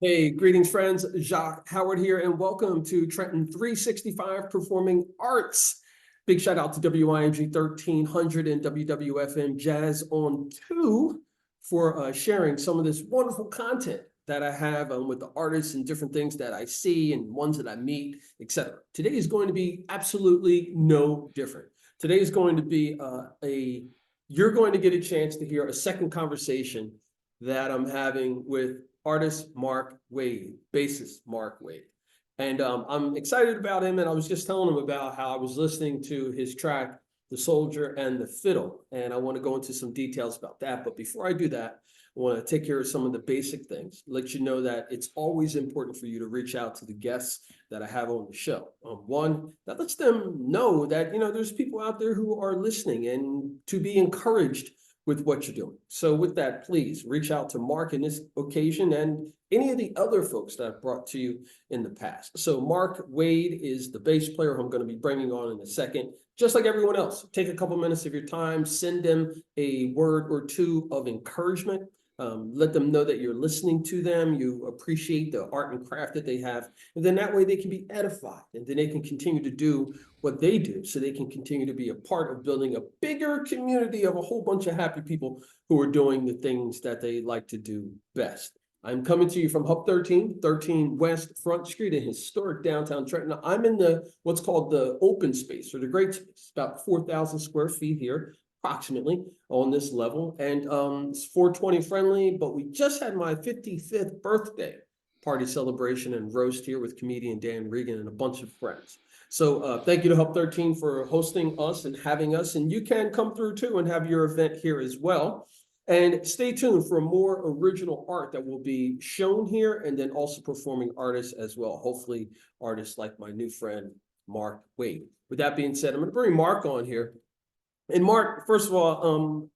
Hey, greetings, friends. Jacque Howard here, and welcome to Trenton365 Performing Arts. Big shout out to WING 1300 and WWFM Jazz on 2 for sharing some of this wonderful content that I have with the artists and different things that I see and ones that I meet, etc. Today is going to be absolutely no different. Today is going to be you're going to get a chance to hear a second conversation that I'm having with artist Mark Wade, bassist Mark Wade. And I'm excited about him. And I was just telling him about how I was listening to his track, The Soldier and the Fiddle. And I want to go into some details about that. But before I do that, I want to take care of some of the basic things, let you know that it's always important for you to reach out to the guests that I have on the show. One, that lets them know that, there's people out there who are listening and to be encouraged with what you're doing. So with that, please reach out to Mark in this occasion and any of the other folks that I've brought to you in the past. So Mark Wade is the bass player who I'm going to be bringing on in a second. Just like everyone else, take a couple minutes of your time, send them a word or two of encouragement. Let them know that you're listening to them, you appreciate the art and craft that they have, and then that way they can be edified, and then they can continue to do what they do, so they can continue to be a part of building a bigger community of a whole bunch of happy people who are doing the things that they like to do best. I'm coming to you from Hub 13 West Front Street in historic downtown Trenton. I'm in what's called the open space, or the great space, about 4,000 square feet here, approximately on this level. And it's 420 friendly, but we just had my 55th birthday party celebration and roast here with comedian Dan Regan and a bunch of friends. So thank you to Hub 13 for hosting us and having us. And you can come through too and have your event here as well. And stay tuned for more original art that will be shown here, and then also performing artists as well. Hopefully artists like my new friend, Mark Wade. With that being said, I'm going to bring Mark on here. And Mark, first of all,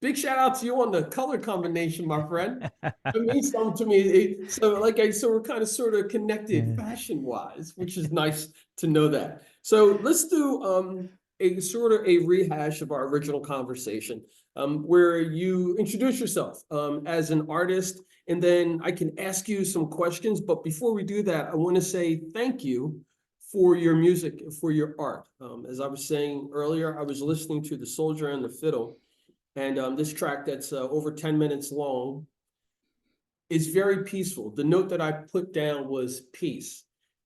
big shout out to you on the color combination, my friend. It means something to me. So we're kind of sort of connected fashion wise, which is nice to know that. So let's do a sort of a rehash of our original conversation, where you introduce yourself as an artist, and then I can ask you some questions. But before we do that, I want to say thank you for your music, for your art. As I was saying earlier, I was listening to The Soldier and the Fiddle, and this track that's over 10 minutes long is very peaceful. The note that I put down was peace.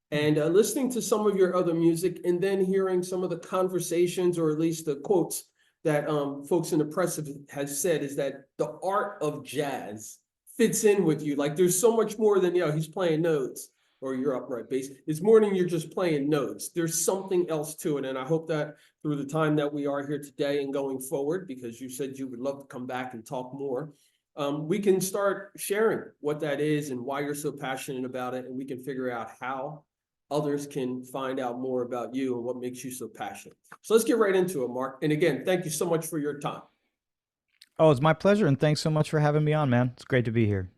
And listening to some of your other music, and then hearing some of the conversations, or at least the quotes that folks in the press has said, is that the art of jazz fits in with you. Like there's so much more than, he's playing notes or you're upright bass. It's more than you're just playing notes. There's something else to it. And I hope that through the time that we are here today and going forward, because you said you would love to come back and talk more, we can start sharing what that is and why you're so passionate about it. And we can figure out how others can find out more about you and what makes you so passionate. So let's get right into it, Mark. And again, thank you so much for your time. Oh, it's my pleasure, and thanks so much for having me on, man. It's great to be here.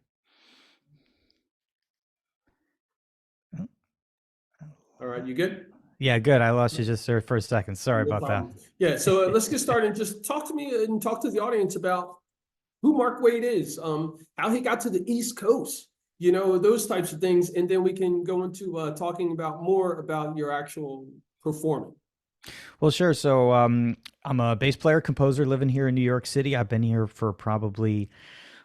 All right, you good? Yeah, good. I lost you just there for a second. Sorry No about that. problem. Yeah, so let's get started and just talk to me and talk to the audience about who Mark Wade is, how he got to the East Coast, those types of things. And then we can go into talking about more about your actual performing. Well, sure. So I'm a bass player, composer living here in New York City. I've been here for probably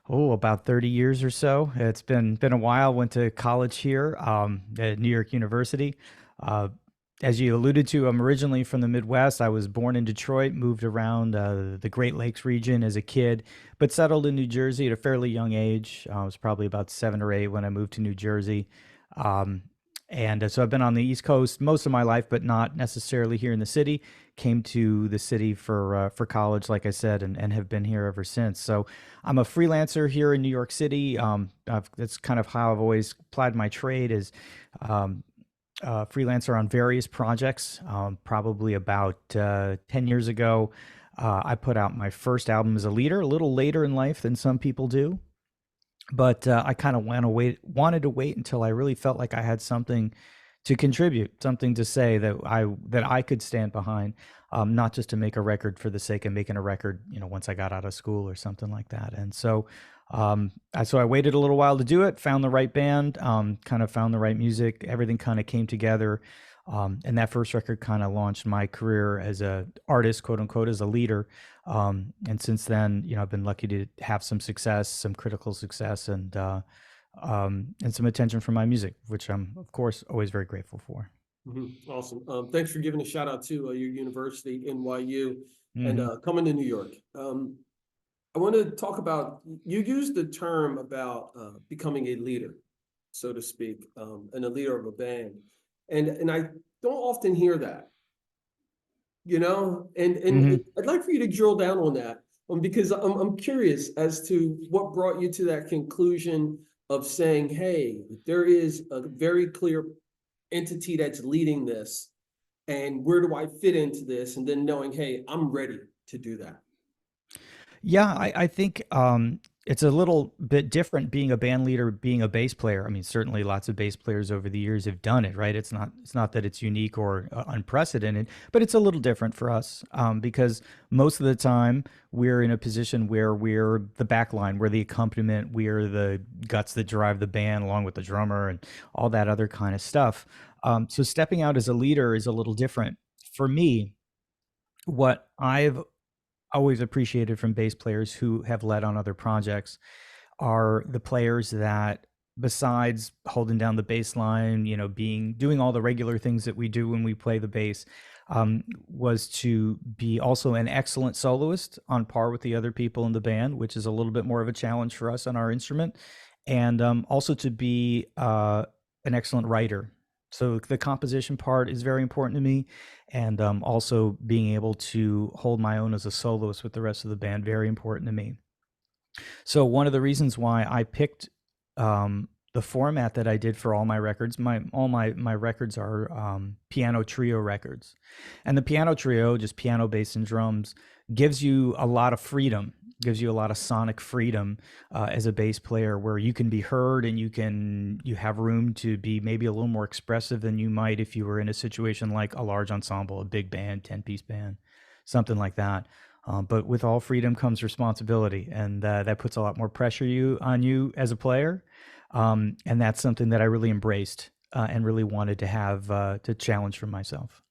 about 30 years or so. It's been a while. Went to college here at New York University. Uh, as you alluded to, I'm originally from the Midwest. I was born in Detroit, moved around the Great Lakes region as a kid, but settled in New Jersey at a fairly young age. I was probably about 7 or 8 when I moved to New Jersey. Um, and so I've been on the East Coast most of my life, but not necessarily here in the city. Came to the city for college, like I said, and have been here ever since. So I'm a freelancer here in New York City. That's kind of how I've always applied my trade, is um, freelancer on various projects. Probably about 10 years ago, I put out my first album as a leader, a little later in life than some people do. But I kind of wanted to wait until I really felt like I had something to contribute, something to say that I could stand behind, not just to make a record for the sake of making a record, once I got out of school or something like that. And so So I waited a little while to do it, found the right band, kind of found the right music. Everything kind of came together. And that first record kind of launched my career as a artist, quote unquote, as a leader. And since then, I've been lucky to have some success, some critical success, and some attention from my music, which I'm, of course, always very grateful for. Awesome. Thanks for giving a shout out to your university, NYU, and Hmm. coming to New York. I want to talk about, you used the term about becoming a leader, so to speak, and a leader of a band. And I don't often hear that, and Hmm. I'd like for you to drill down on that, because I'm curious as to what brought you to that conclusion of saying, hey, there is a very clear entity that's leading this, and where do I fit into this? And then knowing, hey, I'm ready to do that. Yeah, I think it's a little bit different being a band leader, being a bass player. I mean, certainly lots of bass players over the years have done it, right? It's not that it's unique or unprecedented, but it's a little different for us because most of the time we're in a position where we're the back line, we're the accompaniment, we're the guts that drive the band along with the drummer and all that other kind of stuff. So stepping out as a leader is a little different. For me, what I've always appreciated from bass players who have led on other projects are the players that, besides holding down the bass line, doing all the regular things that we do when we play the bass, was to be also an excellent soloist on par with the other people in the band, which is a little bit more of a challenge for us on our instrument, and also to be an excellent writer. So the composition part is very important to me, and also being able to hold my own as a soloist with the rest of the band, very important to me. So one of the reasons why I picked the format that I did for all my records, all my records are piano trio records, and the piano trio, just piano, bass, and drums, gives you a lot of freedom, gives you a lot of sonic freedom as a bass player, where you can be heard and you have room to be maybe a little more expressive than you might if you were in a situation like a large ensemble, a big band, 10-piece band, something like that. But with all freedom comes responsibility, and that puts a lot more pressure on you as a player. And that's something that I really embraced and really wanted to have to challenge for myself.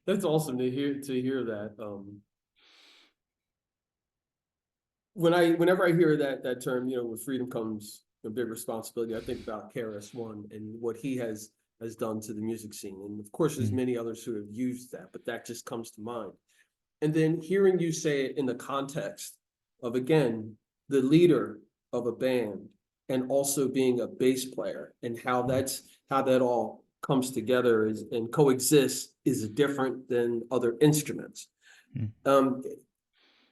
That's awesome to hear that. Whenever I hear that term, with freedom comes a big responsibility. I think about KRS-One and what he has done to the music scene, and of course, there's Mm. many others who have used that, but that just comes to mind. And then hearing you say it in the context of, again, the leader of a band and also being a bass player, and how that all comes together and coexists is different than other instruments. Mm. Um,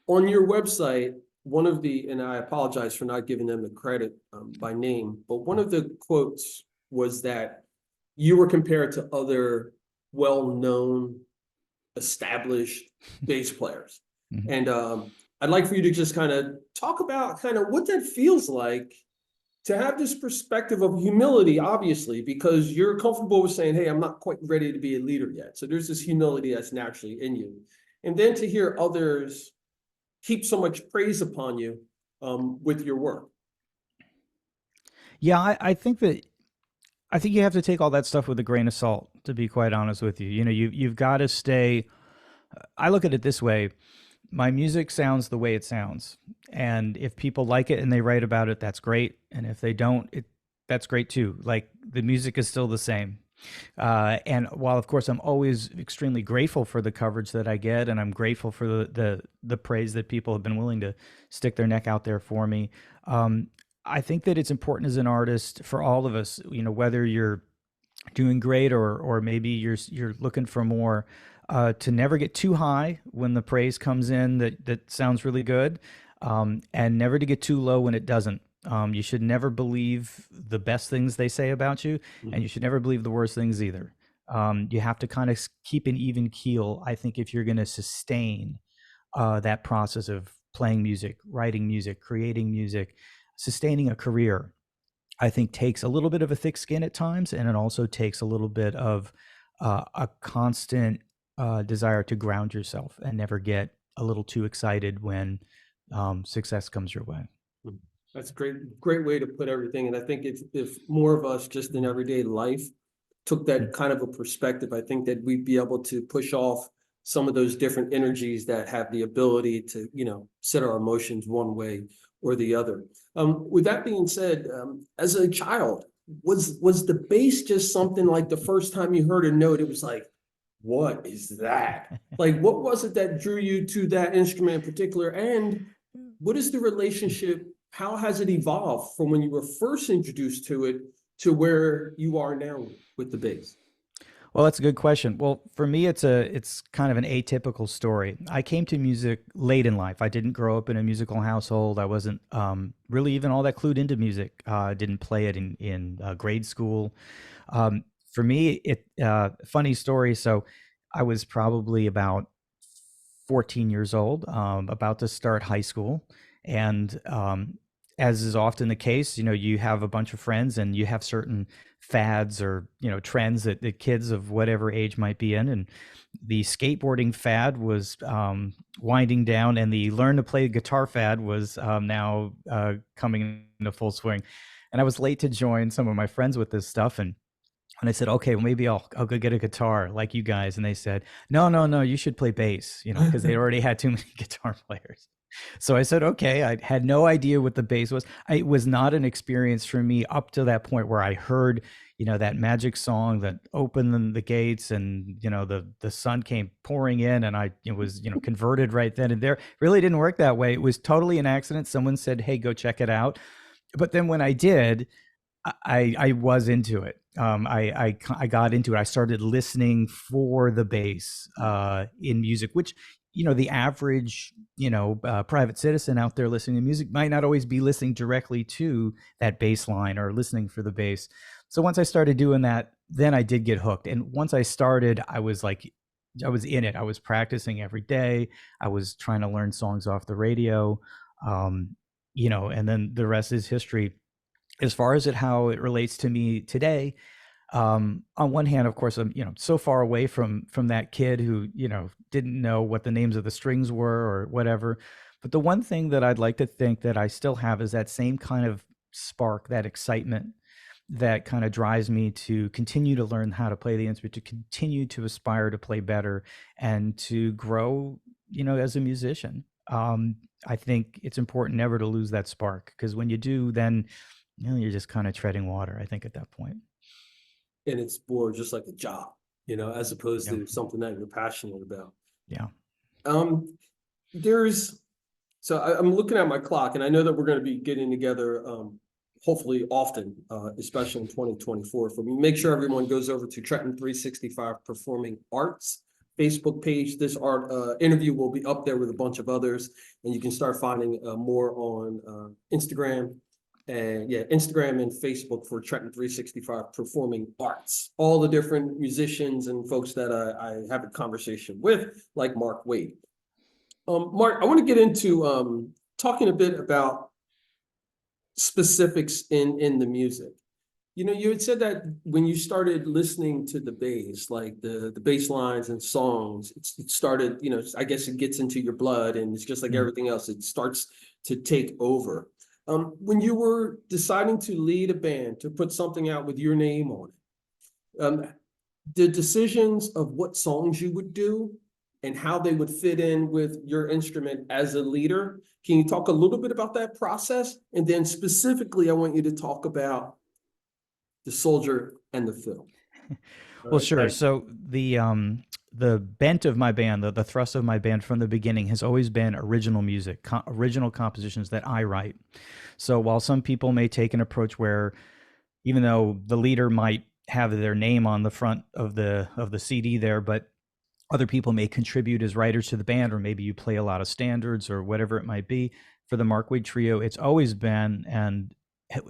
on your website, one of the, and I apologize for not giving them the credit by name, but one of the quotes was that you were compared to other well-known, established bass players. Mm. And I'd like for you to just kind of talk about kind of what that feels like to have this perspective of humility, obviously, because you're comfortable with saying, hey, I'm not quite ready to be a leader yet. So there's this humility that's naturally in you. And then to hear others heap so much praise upon you with your work. Yeah, I think you have to take all that stuff with a grain of salt. To be quite honest with you, you've got to stay. I look at it this way: my music sounds the way it sounds, and if people like it and they write about it, that's great. And if they don't, that's great too. Like, the music is still the same. And while, of course, I'm always extremely grateful for the coverage that I get, and I'm grateful for the praise that people have been willing to stick their neck out there for me, um, I think that it's important as an artist for all of us, whether you're doing great or maybe you're looking for more, to never get too high when the praise comes in that sounds really good, and never to get too low when it doesn't. You should never believe the best things they say about you, and you should never believe the worst things either. You have to kind of keep an even keel, I think, if you're going to sustain that process of playing music, writing music, creating music, sustaining a career. I think takes a little bit of a thick skin at times, and it also takes a little bit of a constant desire to ground yourself and never get a little too excited when success comes your way. That's a great way to put everything. And I think if more of us just in everyday life took that kind of a perspective, I think that we'd be able to push off some of those different energies that have the ability to, set our emotions one way or the other. With that being said, as a child, was the bass just something like the first time you heard a note, it was like, what is that? Like, what was it that drew you to that instrument in particular? And what is the relationship? How has it evolved from when you were first introduced to it to where you are now with the bass? Well, that's a good question. Well, for me, it's kind of an atypical story. I came to music late in life. I didn't grow up in a musical household. I wasn't really even all that clued into music. Didn't play it in grade school. For me, funny story. So, I was probably about 14 years old, about to start high school, and as is often the case, you have a bunch of friends and you have certain fads or trends that the kids of whatever age might be in, and the skateboarding fad was winding down, and the learn to play guitar fad was now coming into full swing. And I was late to join some of my friends with this stuff, and I said, okay, well, maybe I'll go get a guitar like you guys. And they said, no, no, no, you should play bass, because they already had too many guitar players. So I said, okay. I had no idea what the bass was. It was not an experience for me up to that point where I heard, that magic song that opened the gates, and the sun came pouring in, and I was converted right then and there. Really didn't work that way. It was totally an accident. Someone said, hey, go check it out. But then when I did, I was into it. I got into it. I started listening for the bass in music, which the average private citizen out there listening to music might not always be listening directly to that bass line or listening for the bass. So once I started doing that, then I did get hooked. And once I started, I was in it. I was practicing every day. I was trying to learn songs off the radio, and then the rest is history. As far as how it relates to me today, on one hand, of course, I'm so far away from that kid who didn't know what the names of the strings were or whatever. But the one thing that I'd like to think that I still have is that same kind of spark, that excitement that kind of drives me to continue to learn how to play the instrument, to continue to aspire to play better, and to grow, as a musician. I think it's important never to lose that spark, because when you do, then you're just kind of treading water, I think, at that point. And it's more just like a job, as opposed Yeah. to something that you're passionate about. Yeah. Um, I'm looking at my clock, and I know that we're going to be getting together, hopefully often, especially in 2024. For me, make sure everyone goes over to Trenton365 Performing Arts Facebook page. This art interview will be up there with a bunch of others, and you can start finding more on Instagram. And yeah, Instagram and Facebook for Trenton365 Performing Arts. All the different musicians and folks that I have a conversation with, like Mark Wade. Mark, I want to get into talking a bit about specifics in the music. You had said that when you started listening to the bass, like the bass lines and songs, it started, I guess it gets into your blood, and it's just like everything else, it starts to take over. When you were deciding to lead a band, to put something out with your name on it, the decisions of what songs you would do and how they would fit in with your instrument as a leader, can you talk a little bit about that process? And then specifically, I want you to talk about the soldier and the fiddle. Well, sure. So the bent of my band, the thrust of my band from the beginning has always been original music, original compositions that I write. So while some people may take an approach where, even though the leader might have their name on the front of the CD there, but other people may contribute as writers to the band, or maybe you play a lot of standards or whatever it might be. For the Mark Wade Trio, it's always been, and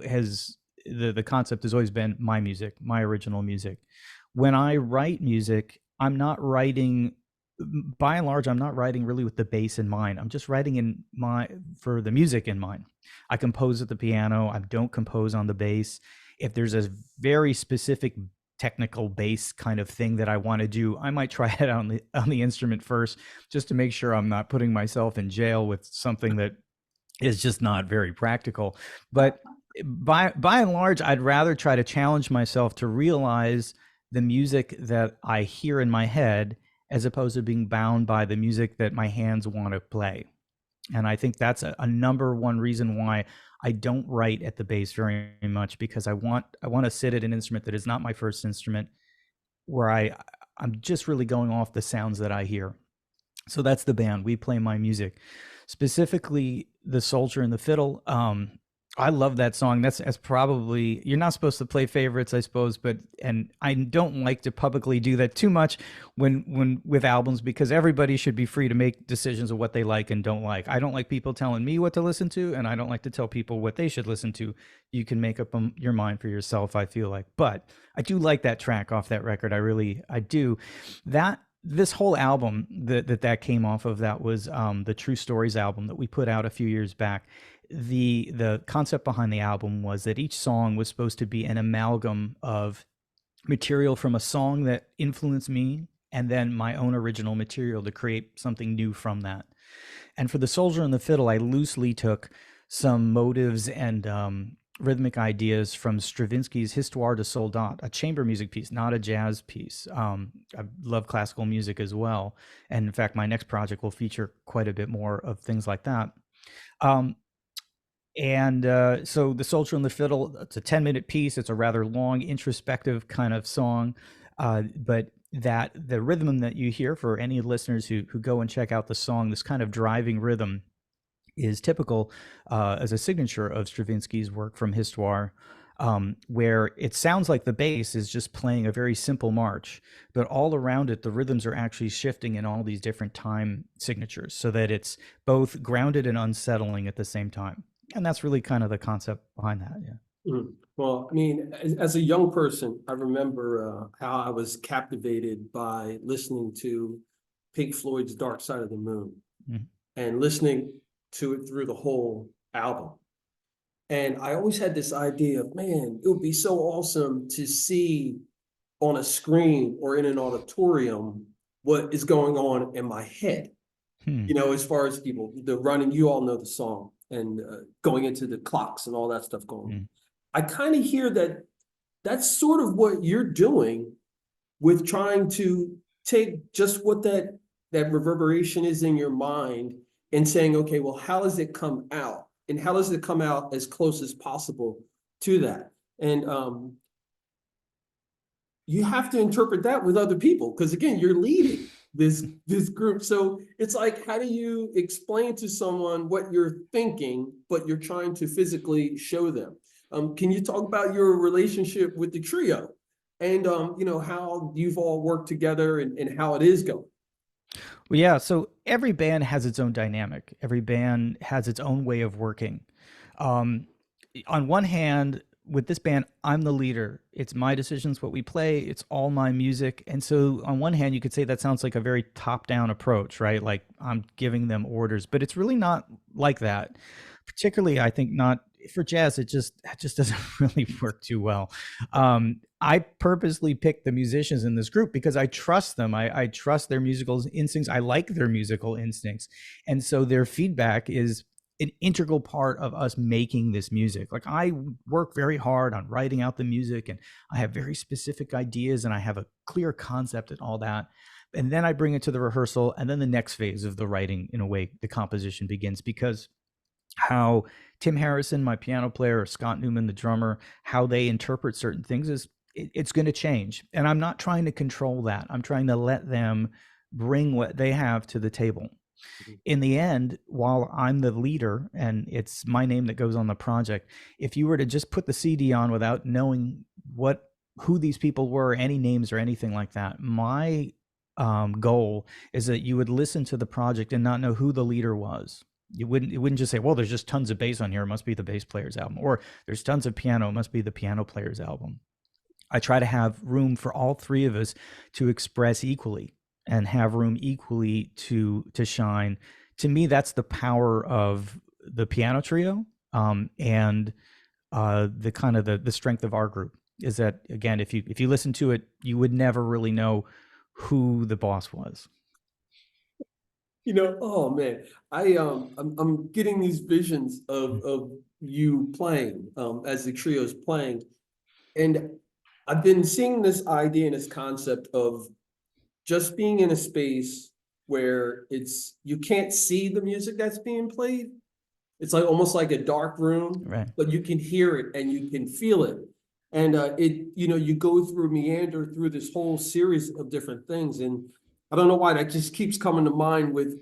has the concept has always been, my music, my original music. When I write music, I'm not writing, by and large, I'm not writing really with the bass in mind. I'm just writing for the music in mind. I compose at the piano. I don't compose on the bass. If there's a very specific technical bass kind of thing that I want to do, I might try it on the instrument first, just to make sure I'm not putting myself in jail with something that is just not very practical. But by and large, I'd rather try to challenge myself to realize the music that I hear in my head as opposed to being bound by the music that my hands want to play. And I think that's a number one reason why I don't write at the bass very much, because I want to sit at an instrument that is not my first instrument, where I'm just really going off the sounds that I hear. So that's the band. We play my music, specifically the Soldier and the Fiddle. I love that song. That's probably, you're not supposed to play favorites, I suppose, but and I don't like to publicly do that too much when with albums, because everybody should be free to make decisions of what they like and don't like. I don't like people telling me what to listen to, and I don't like to tell people what they should listen to. You can make up your mind for yourself, I feel like. But I do like that track off that record. I do. That this whole album that came off of, that was the True Stories album that we put out a few years back. The concept behind the album was that each song was supposed to be an amalgam of material from a song that influenced me, and then my own original material to create something new from that. And for the Soldier and the Fiddle, I loosely took some motives and rhythmic ideas from Stravinsky's Histoire de Soldat, a chamber music piece, not a jazz piece. I love classical music as well. And in fact, my next project will feature quite a bit more of things like that. Um, so the Soldier and the Fiddle, it's a 10-minute piece. It's a rather long, introspective kind of song. But that the rhythm that you hear, for any listeners who go and check out the song, this kind of driving rhythm is typical as a signature of Stravinsky's work from Histoire, where it sounds like the bass is just playing a very simple march, but all around it, the rhythms are actually shifting in all these different time signatures, so that it's both grounded and unsettling at the same time. And that's really kind of the concept behind that. Yeah. Well, I mean, as a young person, I remember how I was captivated by listening to Pink Floyd's Dark Side of the Moon, and listening to it through the whole album. And I always had this idea of, man, it would be so awesome to see on a screen or in an auditorium what is going on in my head. As far as people, the running, you all know the song, and going into the clocks and all that stuff going on. I kind of hear that that's sort of what you're doing with trying to take just what that reverberation is in your mind and saying, okay, well, how does it come out? And how does it come out as close as possible to that? And you have to interpret that with other people, because again, you're leading this group. So it's like, how do you explain to someone what you're thinking, but you're trying to physically show them? Can you talk about your relationship with the trio, and how you've all worked together, and how it is going? Well, yeah. So every band has its own dynamic. Every band has its own way of working. Um, on one hand, with this band, I'm the leader. It's my decisions, what we play. It's all my music. And so on one hand, you could say that sounds like a very top-down approach, right? Like I'm giving them orders, but it's really not like that. Particularly, I think not for jazz. It just doesn't really work too well. I purposely picked the musicians in this group because I trust them. I trust their musical instincts. I like their musical instincts. And so their feedback is an integral part of us making this music. Like I work very hard on writing out the music, and I have very specific ideas, and I have a clear concept and all that. And then I bring it to the rehearsal, and then the next phase of the writing, in a way, the composition begins, because how Tim Harrison, my piano player, or Scott Newman, the drummer, how they interpret certain things is it's going to change. And I'm not trying to control that. I'm trying to let them bring what they have to the table. In the end, while I'm the leader and it's my name that goes on the project, if you were to just put the CD on without knowing who these people were, any names or anything like that, my goal is that you would listen to the project and not know who the leader was. It wouldn't just say, well, there's just tons of bass on here, it must be the bass player's album, or there's tons of piano, it must be the piano player's album. I try to have room for all three of us to express equally and have room equally to shine. To me, that's the power of the piano trio, and the kind of the strength of our group is that, again, if you listen to it, you would never really know who the boss was. Oh man, I'm getting these visions of you playing as the trio's playing, and I've been seeing this idea and this concept of just being in a space where you can't see the music that's being played. It's like almost like a dark room, Right. but you can hear it and you can feel it. And you go through meander through this whole series of different things. And I don't know why that just keeps coming to mind with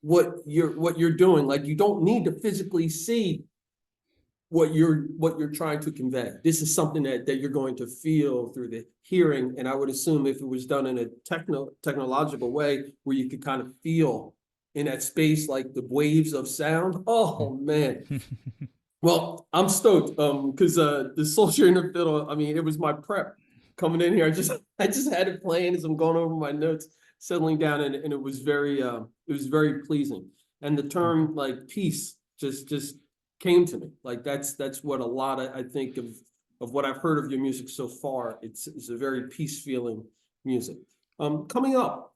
what you're doing. Like you don't need to physically see what you're trying to convey. This is something that you're going to feel through the hearing. And I would assume if it was done in a technological way where you could kind of feel in that space like the waves of sound. Oh man. Well, I'm stoked because the Soldier in the Fiddle, I mean, it was my prep coming in here. I just had it playing as I'm going over my notes, settling down, and it was very pleasing. And the term like peace just came to me. Like that's what a lot of I think of what I've heard of your music so far. It's a very peace feeling music. Coming up,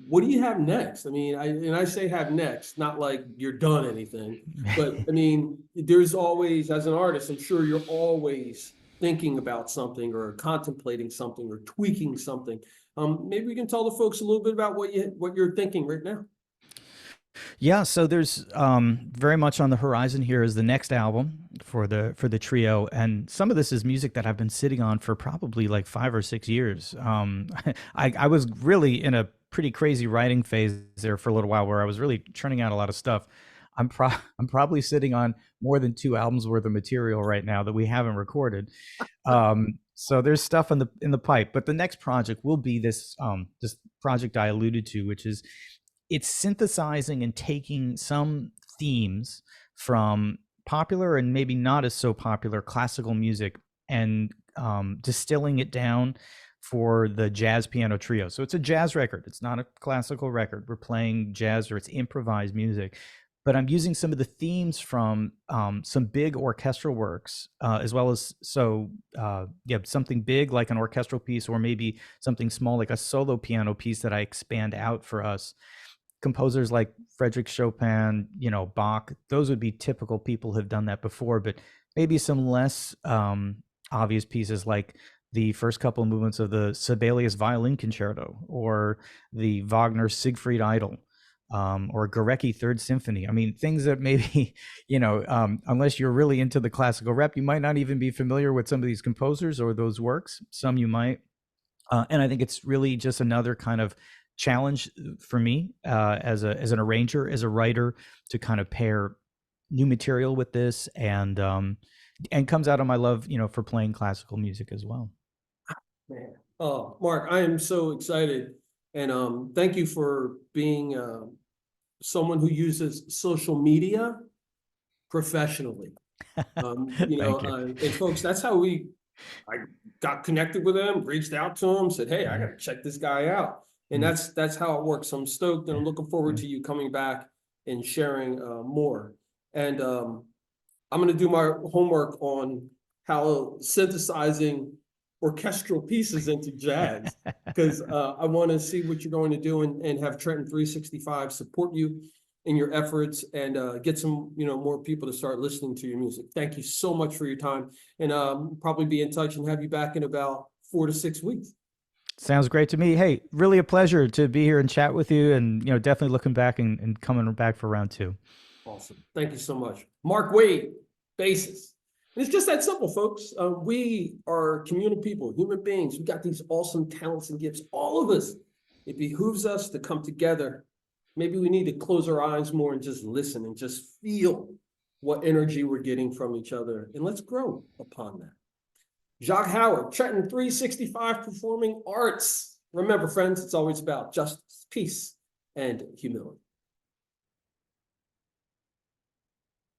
what do you have next? I mean, I say have next, not like you're done anything. But I mean, there's always, as an artist, I'm sure you're always thinking about something or contemplating something or tweaking something. Maybe we can tell the folks a little bit about what you're thinking right now. Yeah, so there's very much on the horizon here is the next album for the trio, and some of this is music that I've been sitting on for probably like 5 or 6 years. I was really in a pretty crazy writing phase there for a little while, where I was really churning out a lot of stuff. I'm probably sitting on more than 2 albums worth of material right now that we haven't recorded. So there's stuff in the pipe, but the next project will be this project I alluded to, which is it's synthesizing and taking some themes from popular and maybe not as so popular classical music and distilling it down for the jazz piano trio. So it's a jazz record. It's not a classical record. We're playing jazz or it's improvised music. But I'm using some of the themes from some big orchestral works, as well as something big like an orchestral piece, or maybe something small like a solo piano piece that I expand out for us. Composers like Frederick Chopin, Bach, those would be typical people who've done that before, but maybe some less obvious pieces like the first couple of movements of the Sibelius Violin Concerto, or the Wagner Siegfried Idyll, or Gorecki Third Symphony. I mean, things that maybe, unless you're really into the classical rep, you might not even be familiar with some of these composers or those works. Some you might. And I think it's really just another kind of challenge for me as an arranger, as a writer, to kind of pair new material with this, and comes out of my love, for playing classical music as well. Man. Oh, Mark, I am so excited. And thank you for being someone who uses social media professionally. Thank you. And folks, that's how I got connected with him, reached out to him, said, "Hey, I got to check this guy out." And Mm, that's how it works. I'm stoked, and I'm looking forward mm. to you coming back and sharing more. And I'm going to do my homework on how synthesizing orchestral pieces into jazz, because I want to see what you're going to do and have Trenton365 support you in your efforts and get some more people to start listening to your music. Thank you so much for your time, and probably be in touch and have you back in about 4 to 6 weeks. Sounds great to me. Hey, really a pleasure to be here and chat with you, and definitely looking back and coming back for round two. Awesome. Thank you so much. Mark Wade, bassist. And it's just that simple, folks. We are communal people, human beings. We got these awesome talents and gifts, all of us. It behooves us to come together. Maybe we need to close our eyes more and just listen and just feel what energy we're getting from each other. And let's grow upon that. Jacque Howard, Trenton365 Performing Arts. Remember, friends, it's always about justice, peace, and humility.